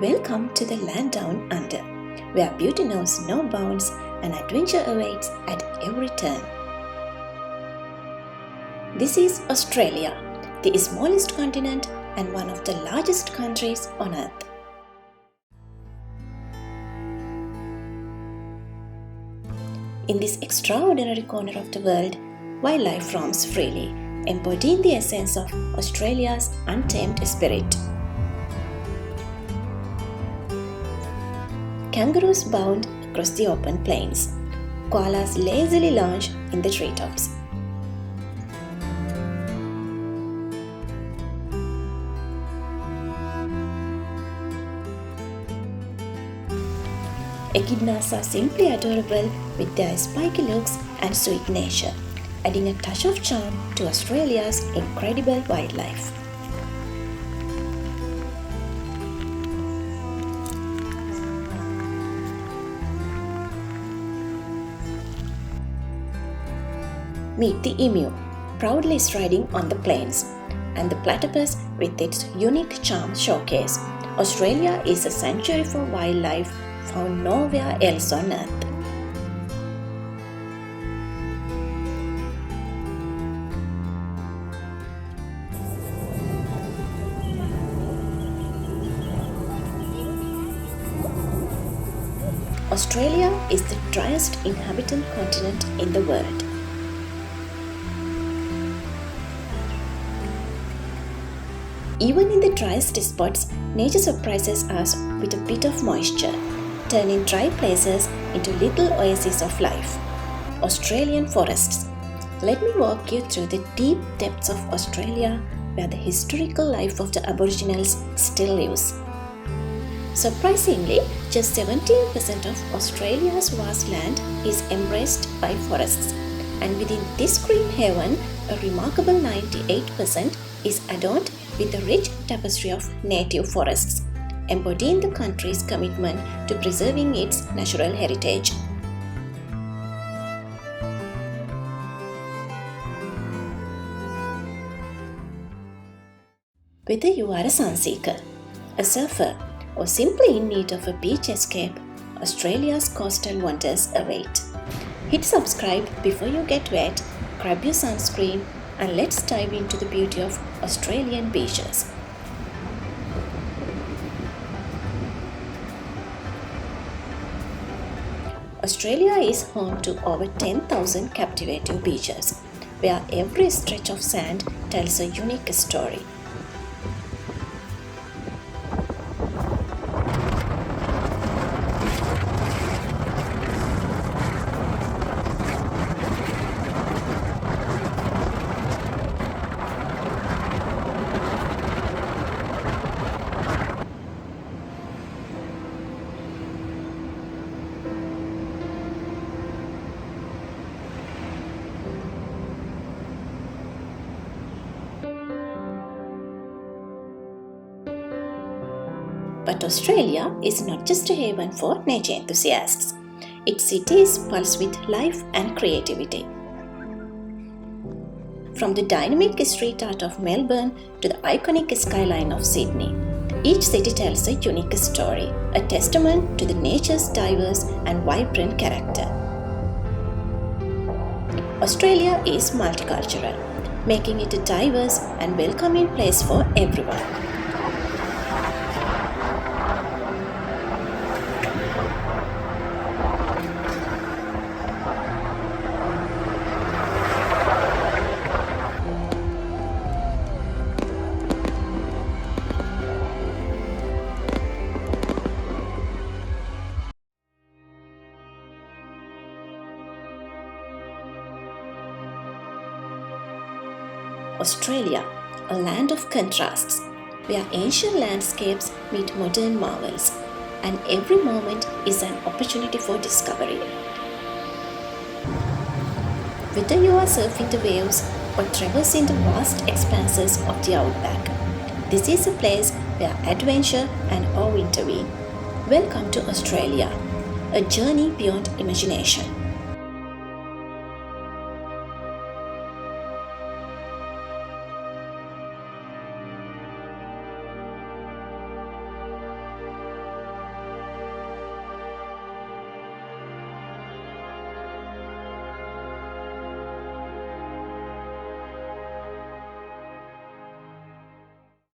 Welcome to the land down under, where beauty knows no bounds and adventure awaits at every turn. This is Australia, the smallest continent and one of the largest countries on Earth. In this extraordinary corner of the world, wildlife roams freely, embodying the essence of Australia's untamed spirit. Kangaroos bound across the open plains. Koalas lazily lounge in the treetops. Echidnas are simply adorable with their spiky looks and sweet nature, adding a touch of charm to Australia's incredible wildlife. Meet the emu, proudly striding on the plains, and the platypus with its unique charm showcase. Australia is a sanctuary for wildlife found nowhere else on Earth. Australia is the driest inhabited continent in the world. Even in the driest spots, nature surprises us with a bit of moisture, turning dry places into little oases of life. Australian forests. Let me walk you through the deep depths of Australia where the historical life of the Aboriginals still lives. Surprisingly, just 17% of Australia's vast land is embraced by forests, and within this green haven, a remarkable 98% is adorned with a rich tapestry of native forests, embodying the country's commitment to preserving its natural heritage. Whether you are a sunseeker, a surfer, or simply in need of a beach escape, Australia's coastal wonders await. Hit subscribe before you get wet, grab your sunscreen, and let's dive into the beauty of Australian beaches. Australia is home to over 10,000 captivating beaches, where every stretch of sand tells a unique story. But Australia is not just a haven for nature enthusiasts. Its cities pulse with life and creativity. From the dynamic street art of Melbourne to the iconic skyline of Sydney, each city tells a unique story, a testament to the nature's diverse and vibrant character. Australia is multicultural, making it a diverse and welcoming place for everyone. Australia, a land of contrasts, where ancient landscapes meet modern marvels, and every moment is an opportunity for discovery. Whether you are surfing the waves or traversing the vast expanses of the outback, this is a place where adventure and awe intervene. Welcome to Australia, a journey beyond imagination.